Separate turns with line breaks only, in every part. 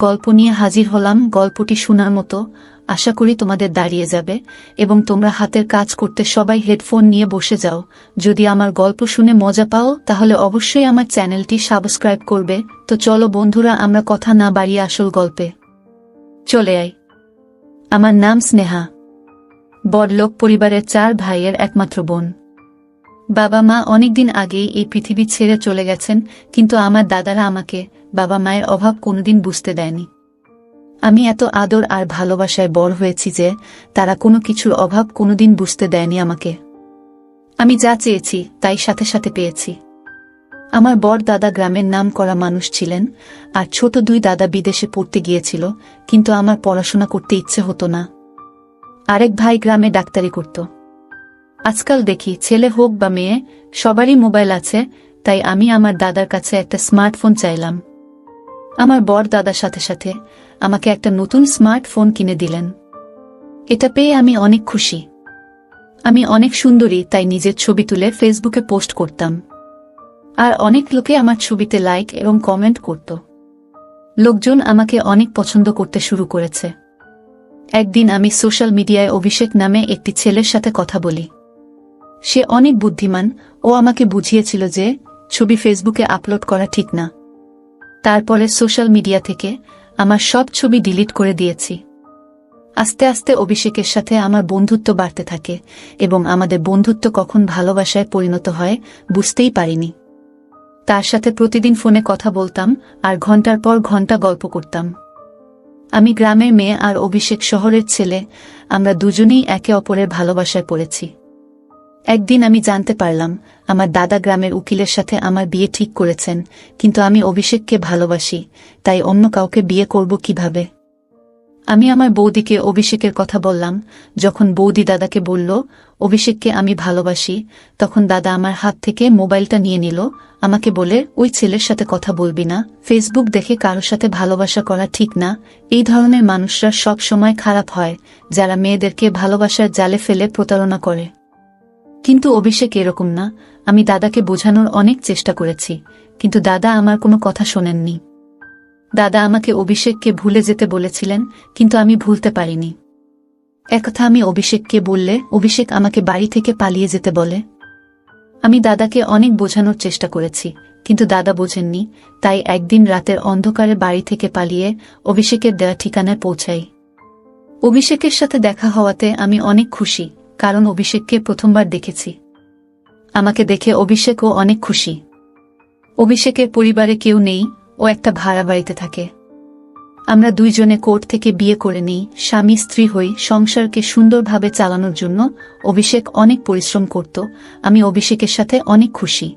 গল্প নিয়ে হাজির হলাম। গল্পটি শোনার মতো, আশা করি তোমাদের দাঁড়িয়ে যাবে এবং তোমরা হাতের কাজ করতে সবাই হেডফোন নিয়ে বসে যাও। যদি আমার গল্প শুনে মজা পাও তাহলে অবশ্যই আমার চ্যানেলটি সাবস্ক্রাইব করবে। তো চলো বন্ধুরা, আমরা কথা না বাড়িয়ে আসল গল্পে চলে আই। আমার নাম স্নেহা। বড়লোক পরিবারের 4 ভাইয়ের একমাত্র বোন। বাবা মা অনেকদিন আগেই এই পৃথিবী ছেড়ে চলে গেছেন, কিন্তু আমার দাদারা আমাকে বাবা মায়ের অভাব কোনোদিন বুঝতে দেয়নি। আমি এত আদর আর ভালোবাসায় বড় হয়েছি যে তারা কোনো কিছুর অভাব কোনোদিন বুঝতে দেয়নি আমাকে। আমি যা চেয়েছি তাই সাথে সাথে পেয়েছি। আমার বড় দাদা গ্রামের নাম করা মানুষ ছিলেন, আর ছোট 2 দাদা বিদেশে পড়তে গিয়েছিল, কিন্তু আমার পড়াশোনা করতে ইচ্ছে হতো না। আরেক ভাই গ্রামে ডাক্তারি করত। আজকাল দেখি ছেলে হোক বা মেয়ে, সবারই মোবাইল আছে, তাই আমি আমার দাদার কাছে একটা স্মার্টফোন চাইলাম। আমার বড় দাদার সাথে সাথে আমাকে একটা নতুন স্মার্টফোন কিনে দিলেন। এটা পেয়ে আমি অনেক খুশি। আমি অনেক সুন্দরী, তাই নিজের ছবি তুলে ফেসবুকে পোস্ট করতাম, আর অনেক লোকে আমার ছবিতে লাইক এবং কমেন্ট করত। লোকজন আমাকে অনেক পছন্দ করতে শুরু করেছে। একদিন আমি সোশ্যাল মিডিয়ায় অভিষেক নামে একটি ছেলের সাথে কথা বলি। সে অনেক বুদ্ধিমান, ও আমাকে বুঝিয়েছিল যে ছবি ফেসবুকে আপলোড করা ঠিক না। তারপরে সোশ্যাল মিডিয়া থেকে আমার সব ছবি ডিলিট করে দিয়েছি। আস্তে আস্তে অভিষেকের সাথে আমার বন্ধুত্ব বাড়তে থাকে, এবং আমাদের বন্ধুত্ব কখন ভালোবাসায় পরিণত হয় বুঝতেই পারিনি। তার সাথে প্রতিদিন ফোনে কথা বলতাম আর ঘন্টার পর ঘন্টা গল্প করতাম। আমি গ্রামের মেয়ে আর অভিষেক শহরের ছেলে, আমরা দুজনেই একে অপরের ভালোবাসায় পড়েছি। একদিন আমি জানতে পারলাম আমার দাদা গ্রামের উকিলের সাথে আমার বিয়ে ঠিক করেছেন, কিন্তু আমি অভিষেককে ভালোবাসি, তাই অন্য কাউকে বিয়ে করব কিভাবে? আমি আমার বৌদিকে অভিষেকের কথা বললাম। যখন বৌদি দাদাকে বলল অভিষেককে আমি ভালোবাসি, তখন দাদা আমার হাত থেকে মোবাইলটা নিয়ে নিল, আমাকে বলে, ওই ছেলের সাথে কথা বলবি না, ফেসবুক দেখে কারোর সাথে ভালোবাসা করা ঠিক না। এই ধরনের মানুষরা সব সময় খারাপ হয়, যারা মেয়েদেরকে ভালোবাসার জালে ফেলে প্রতারণা করে। কিন্তু অভিষেক এরকম না। আমি দাদাকে বোঝানোর অনেক চেষ্টা করেছি, কিন্তু দাদা আমার কোনো কথা শোনেননি। দাদা আমাকে অভিষেককে ভুলে যেতে বলেছিলেন, কিন্তু আমি ভুলতে পারিনি। একথা আমি অভিষেককে বললে অভিষেক আমাকে বাড়ি থেকে পালিয়ে যেতে বলে। আমি দাদাকে অনেক বোঝানোর চেষ্টা করেছি, কিন্তু দাদা বোঝেননি। তাই একদিন রাতের অন্ধকারে বাড়ি থেকে পালিয়ে অভিষেকের দেওয়া ঠিকানায় পৌঁছাই। অভিষেকের সাথে দেখা হওয়াতে আমি অনেক খুশি, কারণ অভিষেককে প্রথমবার দেখেছি। আমাকে দেখে অভিষেকও অনেক খুশি। অভিষেকের পরিবারে কেউ নেই, ও একটা ভাড়া বাড়িতে থাকে। আমরা দুইজনে কোর্ট থেকে বিয়ে করে নিই, স্বামী স্ত্রী হই। সংসারকে সুন্দরভাবে চালানোর জন্য অভিষেক অনেক পরিশ্রম করত। আমি অভিষেকের সাথে অনেক খুশি।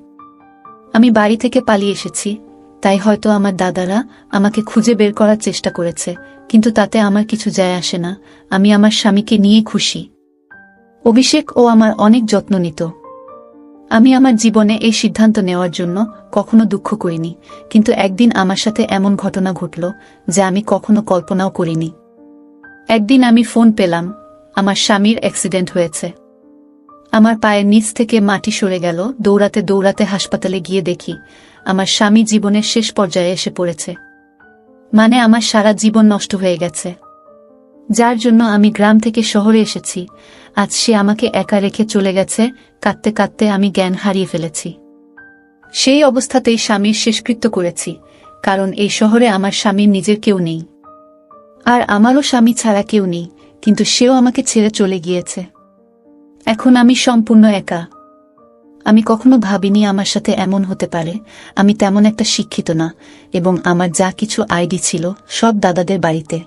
আমি বাড়ি থেকে পালিয়ে এসেছি, তাই হয়তো আমার দাদারা আমাকে খুঁজে বের করার চেষ্টা করেছে, কিন্তু তাতে আমার কিছু যায় আসে না। আমি আমার স্বামীকে নিয়ে খুশি। অভিষেক ও আমার অনেক যত্ন নিত। আমি আমার জীবনে এই সিদ্ধান্ত নেওয়ার জন্য কখনো দুঃখ করিনি, কিন্তু একদিন আমার সাথে এমন ঘটনা ঘটল যা আমি কখনো কল্পনাও করিনি। একদিন আমি ফোন পেলাম, আমার স্বামীর অ্যাক্সিডেন্ট হয়েছে। আমার পায়ের নিচ থেকে মাটি সরে গেল। দৌড়াতে দৌড়াতে হাসপাতালে গিয়ে দেখি আমার স্বামী জীবনের শেষ পর্যায়ে এসে পড়েছে। মানে আমার সারা জীবন নষ্ট হয়ে গেছে, যার জন্য আমি গ্রাম থেকে শহরে এসেছি। আজ সে আমাকে একা রেখে চলে গেছে। কাঁদতে কাঁদতে আমি জ্ঞান হারিয়ে ফেলেছি। সেই অবস্থাতেই স্বামীর শেষকৃত্য করেছি, কারণ এই শহরে আমার স্বামীর নিজের কেউ নেই, আর আমারও স্বামী ছাড়া কেউ নেই, কিন্তু সেও আমাকে ছেড়ে চলে গিয়েছে। এখন আমি সম্পূর্ণ একা। আমি কখনো ভাবিনি আমার সাথে এমন হতে পারে। আমি তেমন একটা শিক্ষিত না, এবং আমার যা কিছু আইডি ছিল সব দাদাদের বাড়িতে,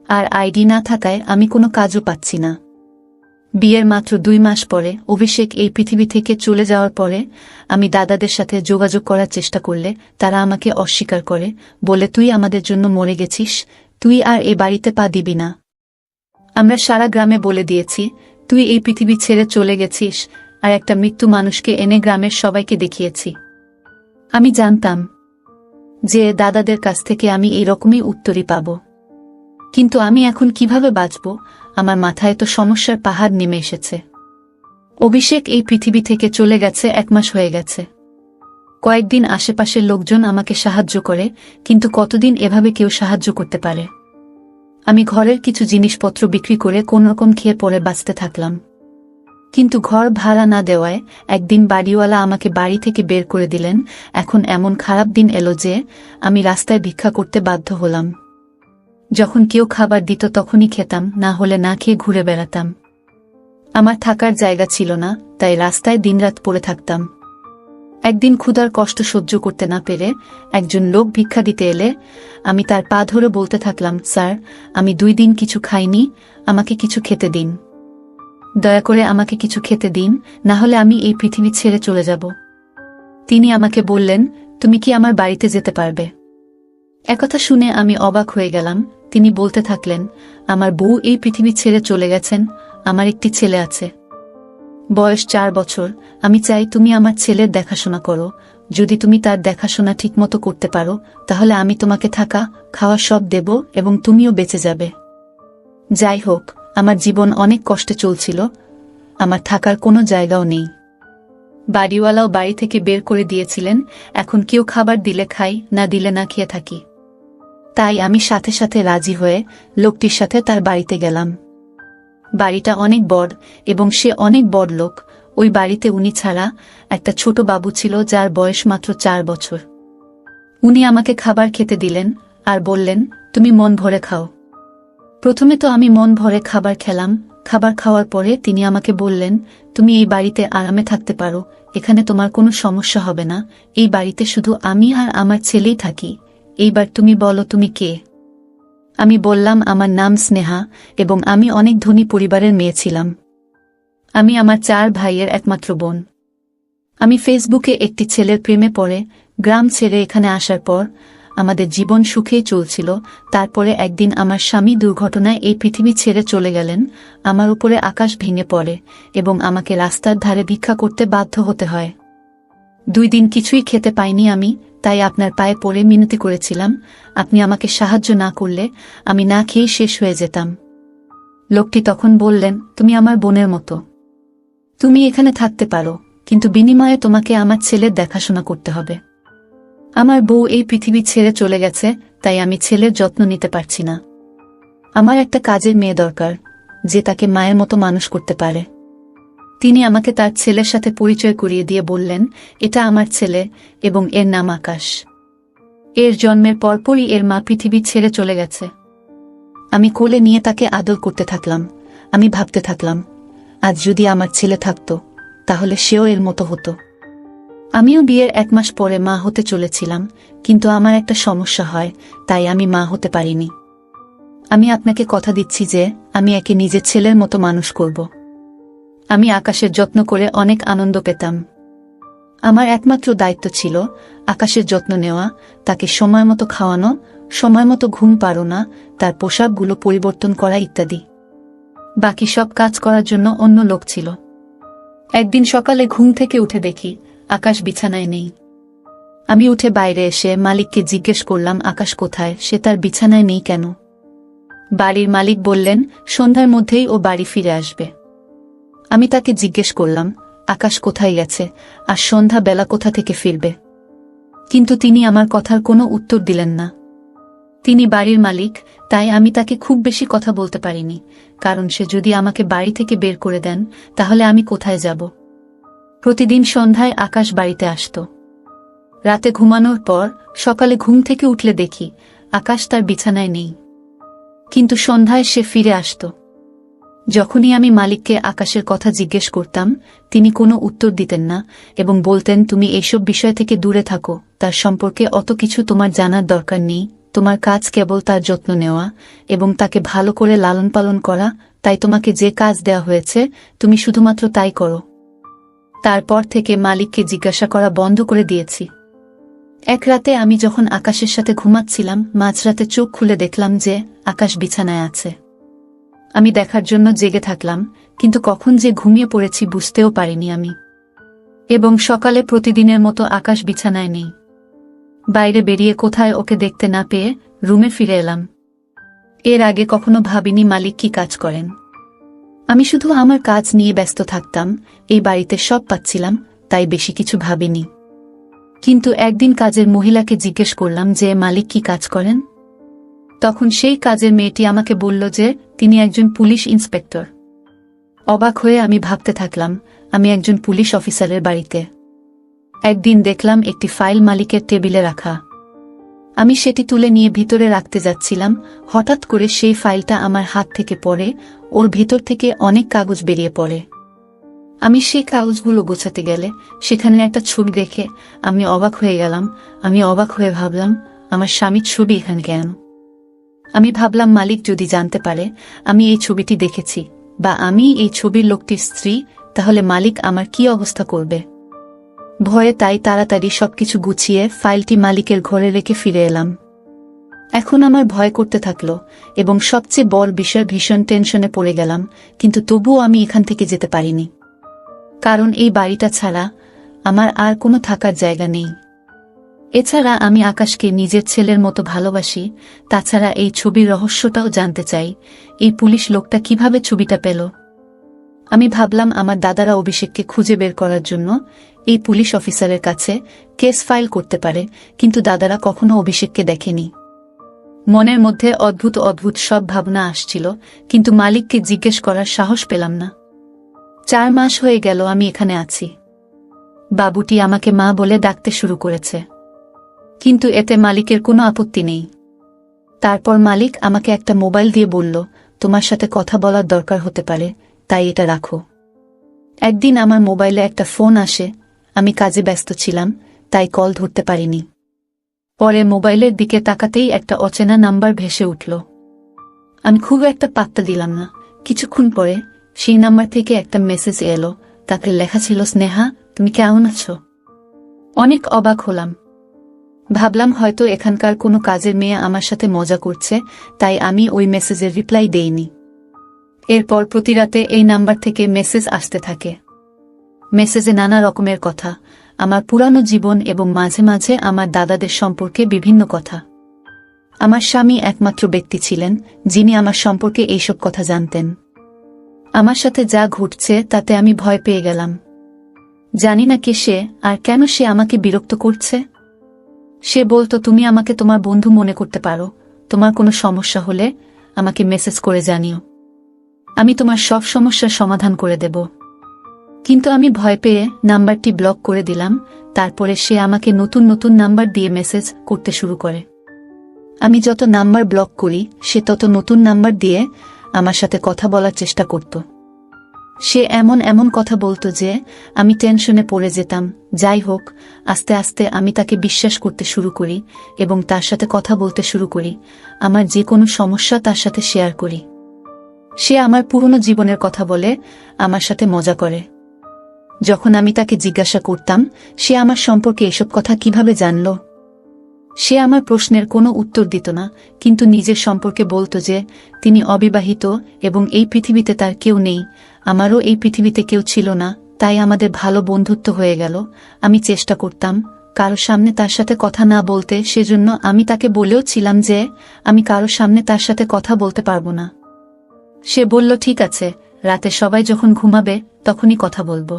আর আইডি না থাকায় আমি কোনো কাজও পাচ্ছি না। বিয়ের মাত্র 2 মাস পরে অভিষেক এই পৃথিবী থেকে চলে যাওয়ার পরে আমি দাদাদের সাথে যোগাযোগ করার চেষ্টা করলে তারা আমাকে অস্বীকার করে, বলে, তুই আমাদের জন্য মরে গেছিস, তুই আর এই বাড়িতে পা দিবি না। আমরা সারা গ্রামে বলে দিয়েছি তুই এই পৃথিবী ছেড়ে চলে গেছিস, আর একটা মৃত্যু মানুষকে এনে গ্রামের সবাইকে দেখিয়েছি। আমি জানতাম যে দাদাদের কাছ থেকে আমি এই রকমই উত্তরই পাব, কিন্তু আমি এখন কিভাবে বাঁচব? আমার মাথায় তো সমস্যার পাহাড় নেমে এসেছে। অভিষেক এই পৃথিবী থেকে চলে গেছে 1 মাস হয়ে গেছে। কয়েকদিন আশেপাশের লোকজন আমাকে সাহায্য করে, কিন্তু কতদিন এভাবে কেউ সাহায্য করতে পারে? আমি ঘরের কিছু জিনিসপত্র বিক্রি করে কোনরকম খেয়ে পরে বাঁচতে থাকলাম। কিন্তু ঘর ভাড়া না দেওয়ায় একদিন বাড়িওয়ালা আমাকে বাড়ি থেকে বের করে দিলেন। এখন এমন খারাপ দিন এলো যে আমি রাস্তায় ভিক্ষা করতে বাধ্য হলাম। যখন কেউ খাবার দিত তখনই খেতাম, না হলে না খেয়ে ঘুরে বেড়াতাম। আমার থাকার জায়গা ছিল না, তাই রাস্তায় দিনরাত পড়ে থাকতাম। একদিন ক্ষুধার কষ্ট সহ্য করতে না পেরে একজন লোক ভিক্ষা দিতে এলে আমি তার পা ধরে বলতে থাকলাম, স্যার, আমি 2 দিন কিছু খাইনি, আমাকে কিছু খেতে দিন। দয়া করে আমাকে কিছু খেতে দিন, না হলে আমি এই পৃথিবী ছেড়ে চলে যাব। তিনি আমাকে বললেন, তুমি কি আমার বাড়িতে যেতে পারবে? একথা শুনে আমি অবাক হয়ে গেলাম। তিনি বলতে থাকলেন, আমার বউ এই পৃথিবী ছেড়ে চলে গেছেন, আমার একটি ছেলে আছে, বয়স 4 বছর। আমি চাই তুমি আমার ছেলের দেখাশোনা করো। যদি তুমি তার দেখাশোনা ঠিকমতো করতে পারো, তাহলে আমি তোমাকে থাকা খাওয়া সব দেব এবং তুমিও বেঁচে যাবে। যাই হোক, আমার জীবন অনেক কষ্টে চলছিল, আমার থাকার কোনো জায়গাও নেই। বাড়িওয়ালাও বাড়ি থেকে বের করে দিয়েছিলেন। এখন কেউ খাবার দিলে খাই, না দিলে না খেয়ে থাকি। তাই আমি সাথে সাথে রাজি হয়ে লোকটির সাথে তার বাড়িতে গেলাম। বাড়িটা অনেক বড় এবং সে অনেক বড় লোক। ওই বাড়িতে উনি ছাড়া একটা ছোট বাবু ছিল, যার বয়স মাত্র 4 বছর। উনি আমাকে খাবার খেতে দিলেন আর বললেন, তুমি মন ভরে খাও। প্রথমে তো আমি মন ভরে খাবার খেলাম। খাবার খাওয়ার পরে তিনি আমাকে বললেন, তুমি এই বাড়িতে আরামে থাকতে পারো, এখানে তোমার কোনো সমস্যা হবে না। এই বাড়িতে শুধু আমি আর আমার ছেলেই থাকি। এইবার তুমি বলো, তুমি কে? আমি বললাম, আমার নাম স্নেহা এবং আমি অনেক ধনী পরিবারের মেয়ে ছিলাম। আমি আমার 4 ভাইয়ের একমাত্র বোন। আমি ফেসবুকে একটি ছেলের প্রেমে পড়ে গ্রাম ছেড়ে এখানে আসার পর আমাদের জীবন সুখেই চলছিল। তারপরে একদিন আমার স্বামী দুর্ঘটনায় এই পৃথিবী ছেড়ে চলে গেলেন। আমার উপরে আকাশ ভেঙে পড়ে এবং আমাকে রাস্তার ধারে ভিক্ষা করতে বাধ্য হতে হয়। 2 দিন কিছুই খেতে পাইনি আমি, তাই আপনার পায়ে পড়ে মিনতি করেছিলাম। আপনি আমাকে সাহায্য না করলে আমি না খেয়ে শেষ হয়ে যেতাম। লোকটি তখন বললেন, তুমি আমার বোনের মতো, তুমি এখানে থাকতে পারো, কিন্তু বিনিময়ে তোমাকে আমার ছেলের দেখাশোনা করতে হবে। আমার বউ এই পৃথিবী ছেড়ে চলে গেছে, তাই আমি ছেলের যত্ন নিতে পারছি না। আমার একটা কাজের মেয়ে দরকার, যে তাকে মায়ের মতো মানুষ করতে পারে। তিনি আমাকে তার ছেলের সাথে পরিচয় করিয়ে দিয়ে বললেন, এটা আমার ছেলে এবং এর নাম আকাশ। এর জন্মের পরপরই এর মা পৃথিবী ছেড়ে চলে গেছে। আমি কোলে নিয়ে তাকে আদর করতে থাকলাম। আমি ভাবতে থাকলাম, আজ যদি আমার ছেলে থাকত, তাহলে সেও এর মতো হতো। আমিও বিয়ের 1 মাস পরে মা হতে চলেছিলাম, কিন্তু আমার একটা সমস্যা হয়, তাই আমি মা হতে পারিনি। আমি আপনাকে কথা দিচ্ছি যে আমি একে নিজের ছেলের মতো মানুষ করব। আমি আকাশের যত্ন করে অনেক আনন্দ পেতাম। আমার একমাত্র দায়িত্ব ছিল আকাশের যত্ন নেওয়া, তাকে সময় মতো খাওয়ানো, সময় মতো ঘুম পাড়ানো, তার পোশাকগুলো পরিবর্তন করা ইত্যাদি। বাকি সব কাজ করার জন্য অন্য লোক ছিল। একদিন সকালে ঘুম থেকে উঠে দেখি আকাশ বিছানায় নেই। আমি উঠে বাইরে এসে মালিককে জিজ্ঞেস করলাম, আকাশ কোথায়, সে তার বিছানায় নেই কেন? বাড়ির মালিক বললেন, সন্ধ্যার মধ্যেই ও বাড়ি ফিরে আসবে। আমি তাকে জিজ্ঞেস করলাম, আকাশ কোথায় গেছে আর সন্ধ্যা বেলা কোথা থেকে ফিরবে? কিন্তু তিনি আমার কথার কোনো উত্তর দিলেন না। তিনি বাড়ির মালিক, তাই আমি তাকে খুব বেশি কথা বলতে পারিনি, কারণ সে যদি আমাকে বাড়ি থেকে বের করে দেন, তাহলে আমি কোথায় যাব? প্রতিদিন সন্ধ্যায় আকাশ বাড়িতে আসত। রাতে ঘুমানোর পর সকালে ঘুম থেকে উঠলে দেখি আকাশ তার বিছানায় নেই, কিন্তু সন্ধ্যায় সে ফিরে আসত। যখনই আমি মালিককে আকাশের কথা জিজ্ঞেস করতাম, তিনি কোনো উত্তর দিতেন না এবং বলতেন, তুমি এইসব বিষয় থেকে দূরে থাকো, তার সম্পর্কে অত কিছু তোমার জানার দরকার নেই। তোমার কাজ কেবল তার যত্ন নেওয়া এবং তাকে ভালো করে লালন পালন করা, তাই তোমাকে যে কাজ দেওয়া হয়েছে তুমি শুধুমাত্র তাই করো। তারপর থেকে মালিককে জিজ্ঞাসা করা বন্ধ করে দিয়েছি। এক রাতে আমি যখন আকাশের সাথে ঘুমাচ্ছিলাম, মাঝরাতে চোখ খুলে দেখলাম যে আকাশ বিছানায় আছে। আমি দেখার জন্য জেগে থাকলাম, কিন্তু কখন যে ঘুমিয়ে পড়েছি বুঝতেও পারিনি আমি। এবং সকালে প্রতিদিনের মতো আকাশ বিছানায় নেই। বাইরে বেরিয়ে কোথায় ওকে দেখতে না পেয়ে রুমে ফিরে এলাম। এর আগে কখনো ভাবিনি মালিক কি কাজ করেন। আমি শুধু আমার কাজ নিয়ে ব্যস্ত থাকতাম। এই বাড়িতে সব পাচ্ছিলাম, তাই বেশি কিছু ভাবিনি। কিন্তু একদিন কাজের মহিলাকে জিজ্ঞেস করলাম যে মালিক কি কাজ করেন। তখন সেই কাজের মেয়েটি আমাকে বলল যে তিনি একজন পুলিশ ইন্সপেক্টর। অবাক হয়ে আমি ভাবতে থাকলাম আমি একজন পুলিশ অফিসারের বাড়িতে। একদিন দেখলাম একটি ফাইল মালিকের টেবিলে রাখা। আমি সেটি তুলে নিয়ে ভিতরে রাখতে যাচ্ছিলাম, হঠাৎ করে সেই ফাইলটা আমার হাত থেকে পড়ে, ওর ভিতর থেকে অনেক কাগজ বেরিয়ে পড়ে। আমি সেই কাগজগুলো গোছাতে গেলে সেখানে একটা ছবি দেখে আমি অবাক হয়ে গেলাম। আমি অবাক হয়ে ভাবলাম আমার স্বামীর ছবি এখানে কেন? আমি ভাবলাম মালিক যদি জানতে পারে আমি এই ছবিটি দেখেছি বা আমি এই ছবির লোকটির স্ত্রী, তাহলে মালিক আমার কি অবস্থা করবে। ভয়ে তাই তাড়াতাড়ি সবকিছু গুছিয়ে ফাইলটি মালিকের ঘরে রেখে ফিরে এলাম। এখন আমার ভয় করতে থাকলো এবং সবচেয়ে বড় বিষয় ভীষণ টেনশনে পড়ে গেলাম, কিন্তু তবুও আমি এখান থেকে যেতে পারিনি। কারণ এই বাড়িটা ছাড়া আমার আর কোনো থাকার জায়গা নেই। এছাড়া আমি আকাশকে নিজের ছেলের মতো ভালোবাসি। তাছাড়া এই ছবির রহস্যটাও জানতে চাই, এই পুলিশ লোকটা কিভাবে ছবিটা পেল। আমি ভাবলাম আমার দাদারা অভিষেককে খুঁজে বের করার জন্য এই পুলিশ অফিসারের কাছে কেস ফাইল করতে পারে, কিন্তু দাদারা কখনো অভিষেককে দেখেনি। মনের মধ্যে অদ্ভুত অদ্ভুত সব ভাবনা আসছিল, কিন্তু মালিককে জিজ্ঞেস করার সাহস পেলাম না। 4 মাস হয়ে গেল আমি এখানে আছি। বাবুটি আমাকে মা বলে ডাকতে শুরু করেছে, কিন্তু এতে মালিকের কোনো আপত্তি নেই। তারপর মালিক আমাকে একটা মোবাইল দিয়ে বলল, তোমার সাথে কথা বলার দরকার হতে পারে, তাই এটা রাখো। একদিন আমার মোবাইলে একটা ফোন আসে, আমি কাজে ব্যস্ত ছিলাম তাই কল ধরতে পারিনি। পরে মোবাইলের দিকে তাকাতেই একটা অচেনা নাম্বার ভেসে উঠল। আমি খুব একটা পাত্তা দিলাম না। কিছুক্ষণ পরে সেই নাম্বার থেকে একটা মেসেজ এলো, তাতে লেখা ছিল, স্নেহা তুমি কেমন আছো? অনেক অবাক হলাম। ভাবলাম হয়তো এখানকার কোনো কাজের মেয়ে আমার সাথে মজা করছে, তাই আমি ওই মেসেজের রিপ্লাই দেইনি। এরপর প্রতি রাতে এই নাম্বার থেকে মেসেজ আসতে থাকে। মেসেজে নানা রকমের কথা, আমার পুরানো জীবন এবং মাঝে মাঝে আমার দাদাদের সম্পর্কে বিভিন্ন কথা। আমার স্বামী একমাত্র ব্যক্তি ছিলেন যিনি আমার সম্পর্কে এইসব কথা জানতেন। আমার সাথে যা ঘটছে তাতে আমি ভয় পেয়ে গেলাম। জানি না কে সে আর কেন সে আমাকে বিরক্ত করছে। সে বলতো, তুমি আমাকে তোমার বন্ধু মনে করতে পারো, তোমার কোনো সমস্যা হলে আমাকে মেসেজ করে জানিও, আমি তোমার সব সমস্যার সমাধান করে দেব। কিন্তু আমি ভয় পেয়ে নাম্বারটি ব্লক করে দিলাম। তারপরে সে আমাকে নতুন নতুন নাম্বার দিয়ে মেসেজ করতে শুরু করে। আমি যত নাম্বার ব্লক করি সে তত নতুন নাম্বার দিয়ে আমার সাথে কথা বলার চেষ্টা করত। সে এমন এমন কথা বলতো যে আমি টেনশনে পড়ে যেতাম। যাই হোক, আস্তে আস্তে আমি তাকে বিশ্বাস করতে শুরু করি এবং তার সাথে কথা বলতে শুরু করি। আমার যে কোনো সমস্যা তার সাথে শেয়ার করি। সে আমার পুরনো জীবনের কথা বলে আমার সাথে মজা করে। যখন আমি তাকে জিজ্ঞাসা করতাম সে আমার সম্পর্কে এসব কথা কিভাবে জানল, সে আমার প্রশ্নের কোনো উত্তর দিত না, কিন্তু নিজের সম্পর্কে বলতো যে তিনি অবিবাহিত এবং এই পৃথিবীতে তার কেউ নেই। আমারও এই পৃথিবীতে কেউ ছিল না, তাই আমাদের ভালো বন্ধুত্ব হয়ে গেল। আমি চেষ্টা করতাম কারো সামনে তার সাথে কথা না বলতে, সেজন্য আমি তাকে বলেও ছিলাম যে আমি কারো সামনে তার সাথে কথা বলতে পারবো না। সে বলল, ঠিক আছে, রাতে সবাই যখন ঘুমাবে তখনই কথা বলবো।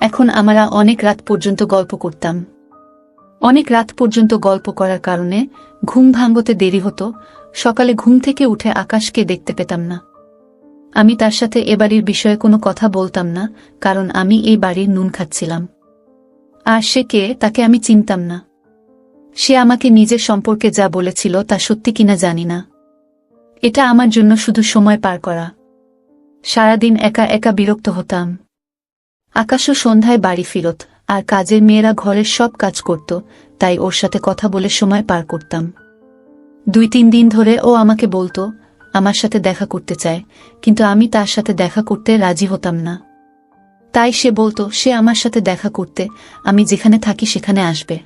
এখন আমরা অনেক রাত পর্যন্ত গল্প করতাম। অনেক রাত পর্যন্ত গল্প করার কারণে ঘুম ভাঙতে দেরি হতো। সকালে ঘুম থেকে উঠে আকাশকে দেখতে পেতাম না। আমি তার সাথে এ বাড়ির বিষয়ে কোনো কথা বলতাম না, কারণ আমি এই বাড়ির নুন খাচ্ছিলাম। আর সে কে তাকে আমি চিনতাম না। সে আমাকে নিজের সম্পর্কে যা বলেছিল তা সত্যি কিনা জানি না। এটা আমার জন্য শুধু সময় পার করা। সারাদিন একা একা বিরক্ত হতাম। আকাশও সন্ধ্যায় বাড়ি ফিরত, আর কাজের মেয়েরা ঘরের সব কাজ করত, তাই ওর সাথে কথা বলে সময় পার করতাম। 2-3 দিন ধরে ও আমাকে বলতো আমার সাথে দেখা করতে চায়, কিন্তু আমি তার সাথে দেখা করতে রাজি হতাম না। তাই সে বলতো সে আমার সাথে দেখা করতে আমি যেখানে থাকি সেখানে আসবে।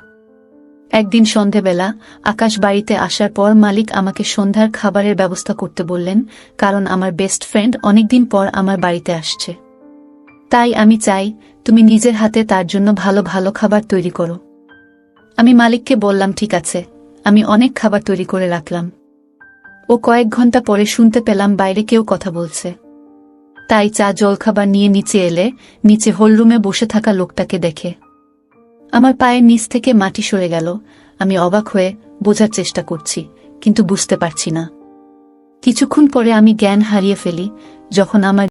একদিন সন্ধেবেলা আকাশ বাড়িতে আসার পর মালিক আমাকে সন্ধ্যার খাবারের ব্যবস্থা করতে বললেন, কারণ আমার বেস্ট ফ্রেন্ড অনেকদিন পর আমার বাড়িতে আসছে। তাই আমি চাই তুমি নিজের হাতে তার জন্য ভালো ভালো খাবার তৈরি করো। আমি মালিককে বললাম, ঠিক আছে। আমি অনেক খাবার তৈরি করে রাখলাম। ও কয়েক ঘন্টা পরে শুনতে পেলাম বাইরে কেউ কথা বলছে। তাই চা জলখাবার নিয়ে নিচে এলে নিচে হলরুমে বসে থাকা লোকটাকে দেখে আমার পায়ের নিচ থেকে মাটি সরে গেল। আমি অবাক হয়ে বোঝার চেষ্টা করছি, কিন্তু বুঝতে পারছি না। কিছুক্ষণ পরে আমি জ্ঞান হারিয়ে ফেলি, যখন আমার